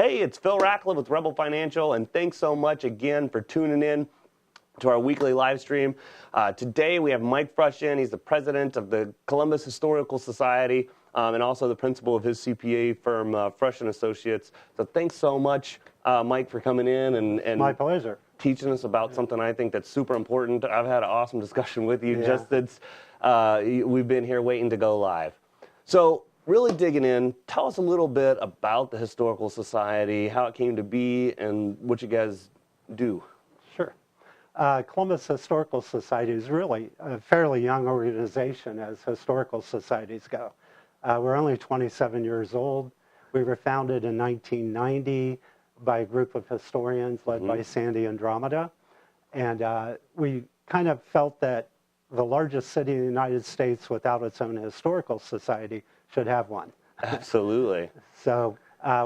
Hey, it's Phil Ratcliffe with Rebel Financial, and thanks so much again for tuning in to our weekly live stream. Today we have Mike Frush in. He's the president of the Columbus Historical Society and also the principal of his CPA firm, Frush & Associates. So thanks so much, Mike, for coming in and my pleasure. Teaching us about something I think that's super important. I've had an awesome discussion with you just since we've been here waiting to go live. So really digging in, tell us a little bit about the Historical Society, how it came to be, and what you guys do. Sure. Columbus Historical Society is really a fairly young organization as historical societies go. We're only 27 years old. We were founded in 1990 by a group of historians led by Sandy Andromeda. And we kind of felt that the largest city in the United States without its own historical society should have one. Absolutely. So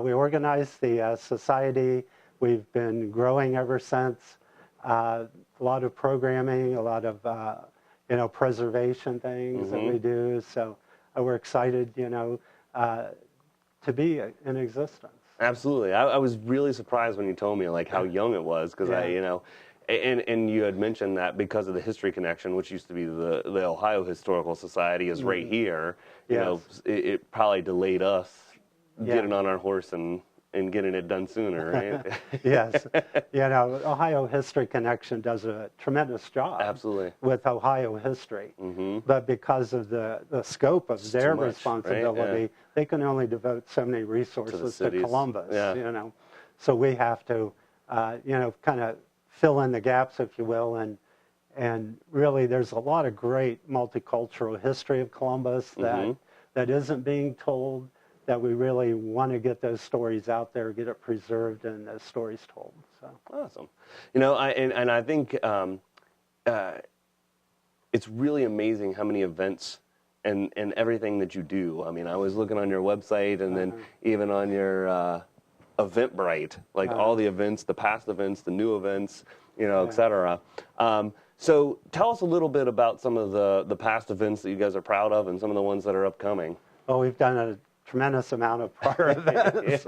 we organized the society. We've been growing ever since. A lot of programming, a lot of preservation things that we do. So we're excited, to be in existence. Absolutely. I was really surprised when you told me how young it was, because and you had mentioned that because of the history connection, which used to be the Ohio Historical Society is right here. You know, it probably delayed us getting on our horse and getting it done sooner, right? Yes. Ohio History Connection does a tremendous job. Absolutely. With Ohio history. But because of the scope of their responsibility, they can only devote so many resources to Columbus, So we have to, kind of fill in the gaps, if you will, and really there's a lot of great multicultural history of Columbus that isn't being told, that we really want to get those stories out there, get it preserved, and those stories told. So awesome. I think it's really amazing how many events and everything that you do. I mean, I was looking on your website and then even on your Eventbrite, all the events, the past events, the new events, et cetera. So tell us a little bit about some of the past events that you guys are proud of and some of the ones that are upcoming. Well, we've done a tremendous amount of prior events.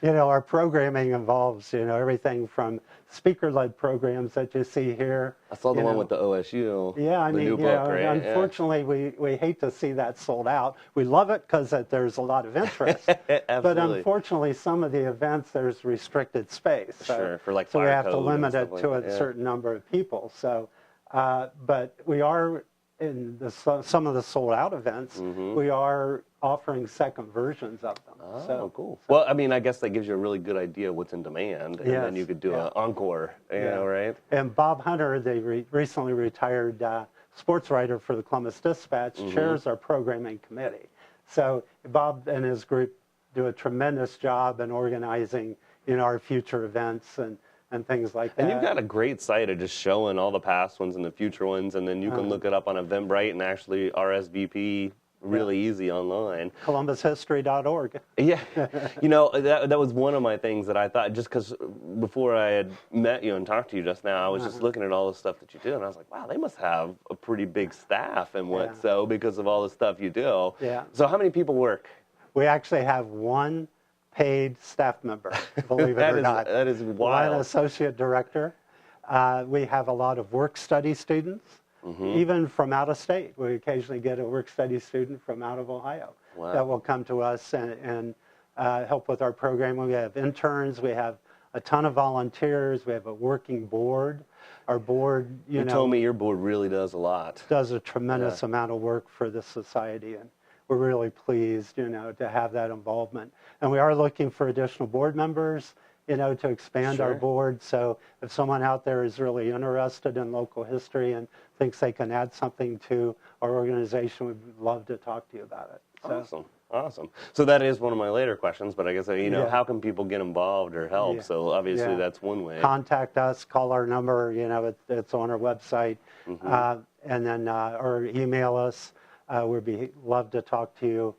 Our programming involves, everything from speaker-led programs that you see here. I saw the one with the OSU. Yeah, I mean, new book, right? Unfortunately, we hate to see that sold out. We love it because there's a lot of interest. But unfortunately, some of the events, there's restricted space. So, for so we have to limit it to a certain number of people. So, but we are, in some of the sold-out events, we are offering second versions of them. Oh, cool. Well, I mean, I guess that gives you a really good idea of what's in demand, and then you could do an encore, right? And Bob Hunter, the recently retired sports writer for the Columbus Dispatch, chairs our programming committee. So Bob and his group do a tremendous job in organizing, our future events and things like that. And you've got a great site of just showing all the past ones and the future ones, and then you can look it up on Eventbrite and actually RSVP really easy online. ColumbusHistory.org. Yeah. That was one of my things that I thought, just because before I had met you and talked to you just now, I was just looking at all the stuff that you do, and I was like, wow, they must have a pretty big staff and so because of all the stuff you do. Yeah. So how many people work? We actually have one paid staff member, believe it or not. That is wild. One associate director. We have a lot of work study students, even from out of state. We occasionally get a work study student from out of Ohio that will come to us and help with our program. We have interns. We have a ton of volunteers. We have a working board. Our board, you told me your board really does a lot. Does a tremendous amount of work for the society, and we're really pleased, to have that involvement. And we are looking for additional board members, to expand our board. So if someone out there is really interested in local history and thinks they can add something to our organization, we'd love to talk to you about it. So. Awesome. So that is one of my later questions, but I guess, how can people get involved or help? So obviously that's one way. Contact us, call our number, it's on our website, and then, or email us. We'd love to talk to you,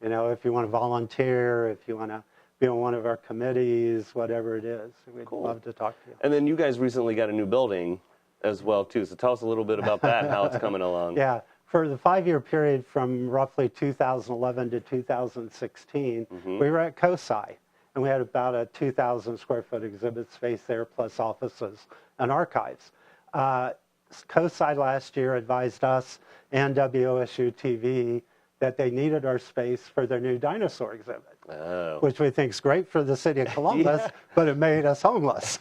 if you want to volunteer, if you want to be on one of our committees, whatever it is. We'd love to talk to you. And then you guys recently got a new building as well, too. So tell us a little bit about that and how it's coming along. Yeah. For the 5-year period from roughly 2011 to 2016, we were at COSI. and we had about a 2,000 square foot exhibit space there, plus offices and archives. COSI last year advised us and WOSU TV that they needed our space for their new dinosaur exhibit, which we think is great for the city of Columbus, but it made us homeless.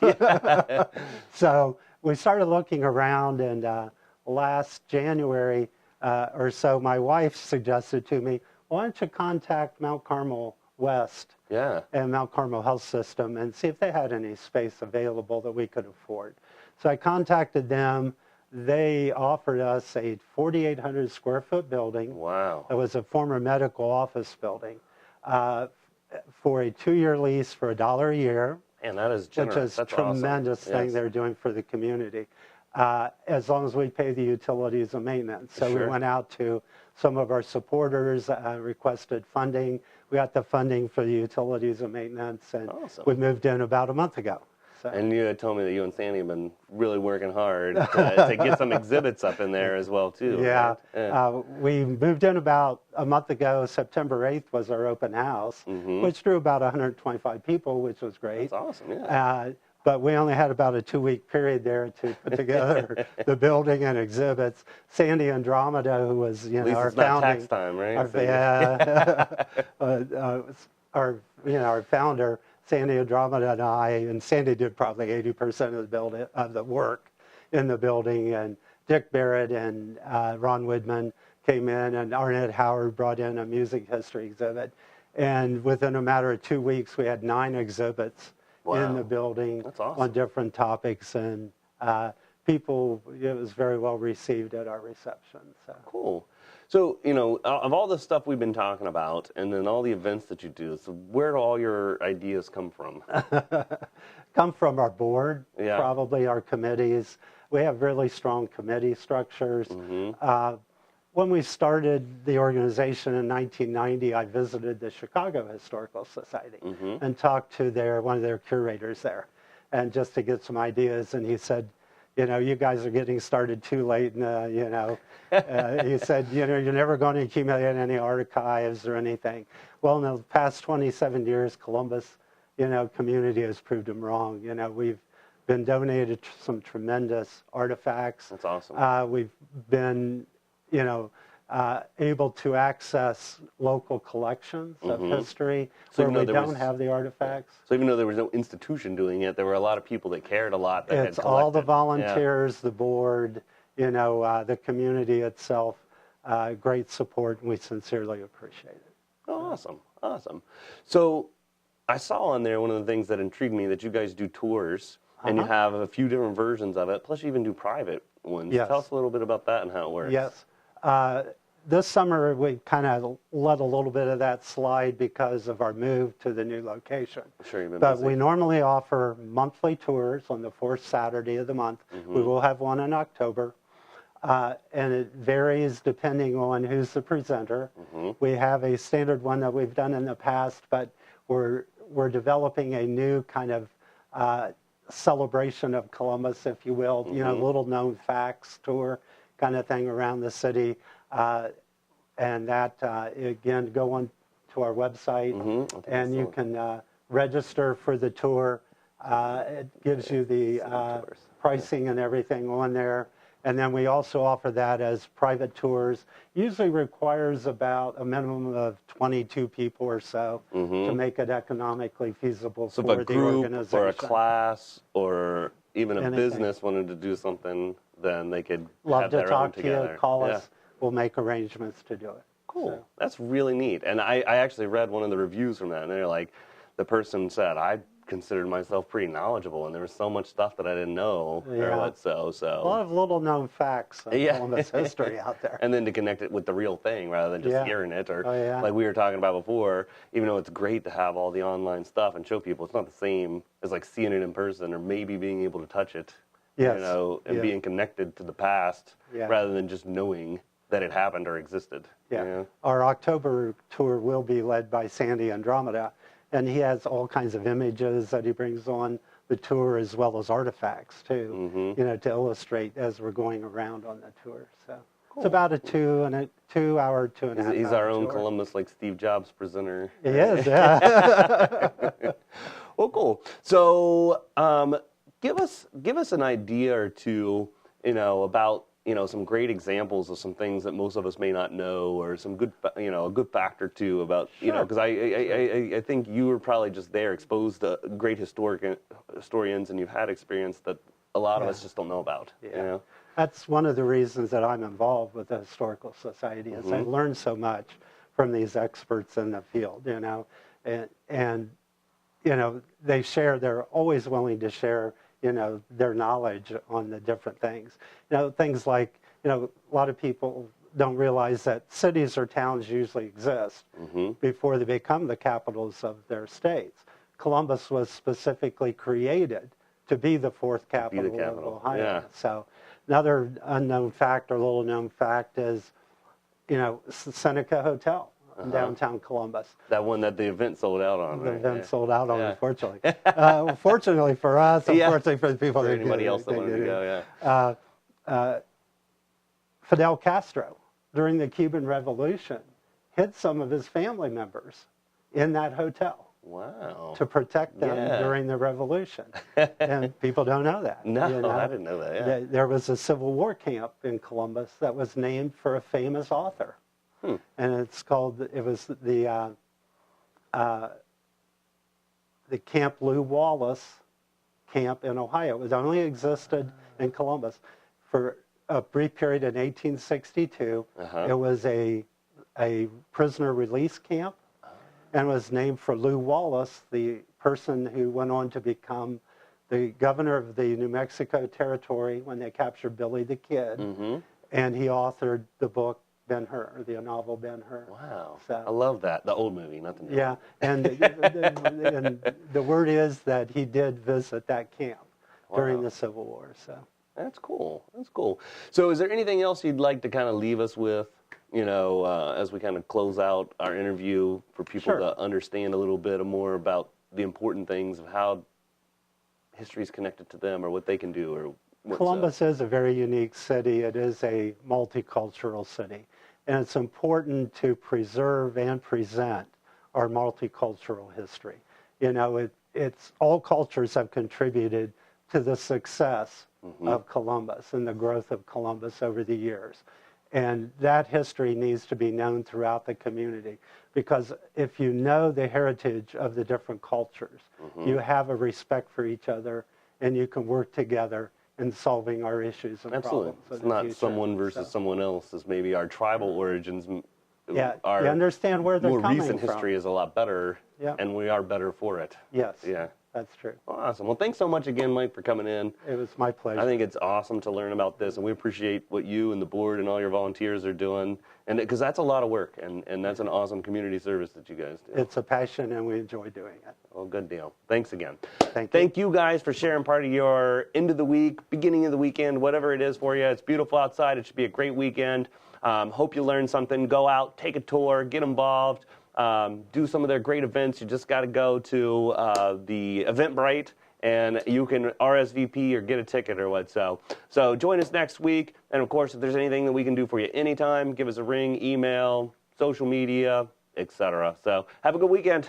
So we started looking around, and last January or so, my wife suggested to me, why don't you contact Mount Carmel West and Mount Carmel Health System and see if they had any space available that we could afford. So I contacted them. They offered us a 4,800 square foot building. Wow. It was a former medical office building for a 2-year lease for $1 a year. And that is generous. Which is That's tremendous awesome. thing they're doing for the community. As long as we pay the utilities and maintenance. So we went out to some of our supporters, requested funding. We got the funding for the utilities and maintenance, and we moved in about a month ago. So. And you had told me that you and Sandy have been really working hard to get some exhibits up in there as well, too. Yeah. Right? We moved in about a month ago. September 8th was our open house, which drew about 125 people, which was great. That's awesome, yeah. But we only had about a 2-week period there to put together the building and exhibits. Sandy Andromeda, who was, At least our it's not founding, tax time, right? our founder, Sandy Andromeda, and I, and Sandy did probably 80% of the building of the work in the building, and Dick Barrett and Ron Woodman came in, and Arnett Howard brought in a music history exhibit, and within a matter of 2 weeks, we had 9 exhibits in the building on different topics, and it was very well received at our reception. So. Cool. So, of all the stuff we've been talking about, and then all the events that you do, so where do all your ideas come from? Come from our board, probably our committees. We have really strong committee structures. When we started the organization in 1990, I visited the Chicago Historical Society and talked to one of their curators there, and just to get some ideas. And he said, you guys are getting started too late. And, he said, you're never going to accumulate any archives or anything. Well, in the past 27 years, Columbus, community has proved him wrong. We've been donated some tremendous artifacts. That's awesome. We've been, able to access local collections of history where we don't have the artifacts. So even though there was no institution doing it, there were a lot of people that cared a lot that It's all the volunteers, the board, the community itself. Great support, and we sincerely appreciate it. Oh, awesome. So I saw on there one of the things that intrigued me, that you guys do tours, and you have a few different versions of it, plus you even do private ones. Yes. Tell us a little bit about that and how it works. Yes. This summer, we kind of let a little bit of that slide because of our move to the new location. Sure, you've been But busy. we normally offer monthly tours on the 4th Saturday of the month. We will have one in October. And it varies depending on who's the presenter. We have a standard one that we've done in the past, but we're developing a new kind of celebration of Columbus, if you will, little known facts tour kind of thing around the city. And that, again, go on to our website, and you can register for the tour. It gives you the pricing and everything on there. And then we also offer that as private tours. Usually requires about a minimum of 22 people or so to make it economically feasible for the organization. So if a group or a class or even a business wanted to do something, then they could have their own together. Love to talk to you, call us. We'll make arrangements to do it. Cool. So. That's really neat. And I actually read one of the reviews from that, and they're like, the person said, I considered myself pretty knowledgeable, and there was so much stuff that I didn't know. Or what, so a lot of little known facts of Columbus history out there. And then to connect it with the real thing rather than just hearing it, or like we were talking about before, even though it's great to have all the online stuff and show people, it's not the same as like seeing it in person or maybe being able to touch it, and being connected to the past rather than just knowing that it happened or existed. Our October tour will be led by Sandy Andromeda, and he has all kinds of images that he brings on the tour as well as artifacts too, to illustrate as we're going around on the tour. So It's about a 2 hour, 2.5 hour He's our own tour. Columbus, like Steve Jobs presenter. He is, yeah. Well, cool. So, give us an idea or two, about some great examples of some things that most of us may not know, or some good, a good fact or two about, because I think you were probably just there, exposed to great historians, and you've had experience that a lot of us just don't know about. Yeah. That's one of the reasons that I'm involved with the Historical Society, is I've learned so much from these experts in the field, and they're always willing to share, their knowledge on the different things. Things like, a lot of people don't realize that cities or towns usually exist before they become the capitals of their states. Columbus was specifically created to be the fourth capital of Ohio. Yeah. So another unknown fact, or little known fact, is, Seneca Hotel in downtown Columbus. That one that the event sold out on. The event sold out on, unfortunately. Fortunately for us, unfortunately for the people for that anybody else that wanted to go, Fidel Castro, during the Cuban Revolution, hid some of his family members in that hotel. Wow. To protect them during the revolution. And people don't know that. No, I didn't know that. Yeah. There was a Civil War camp in Columbus that was named for a famous author. And it was the Camp Lew Wallace camp in Ohio. It only existed in Columbus for a brief period in 1862. It was a prisoner release camp, and was named for Lew Wallace, the person who went on to become the governor of the New Mexico Territory when they captured Billy the Kid. And he authored the book Ben-Hur, the novel Ben-Hur. Wow. So, I love that. The old movie, not the new. Yeah, and the word is that he did visit that camp during the Civil War. So that's cool. That's cool. So is there anything else you'd like to kind of leave us with, as we kind of close out our interview, for people to understand a little bit more about the important things of how history is connected to them, or what they can do, or Columbus is a very unique city. It is a multicultural city, and it's important to preserve and present our multicultural history. It's all cultures have contributed to the success of Columbus and the growth of Columbus over the years. And that history needs to be known throughout the community, because if you know the heritage of the different cultures, you have a respect for each other, and you can work together in solving our issues and problems. It's not someone versus someone else. It's maybe our tribal origins. You understand where they're coming from. More recent history is a lot better, and we are better for it. Yes. Yeah. That's true. Awesome. Well, thanks so much again, Mike, for coming in. It was my pleasure. I think it's awesome to learn about this, and we appreciate what you and the board and all your volunteers are doing, and because that's a lot of work, and that's an awesome community service that you guys do. It's a passion, and we enjoy doing it. Well, good deal. Thanks again. Thank you guys for sharing part of your end of the week, beginning of the weekend, whatever it is for you. It's beautiful outside. It should be a great weekend. Hope you learned something. Go out, take a tour, get involved. Do some of their great events. You just got to go to the Eventbrite, and you can RSVP or get a ticket or what. So join us next week. And, of course, if there's anything that we can do for you anytime, give us a ring, email, social media, etc. So have a good weekend.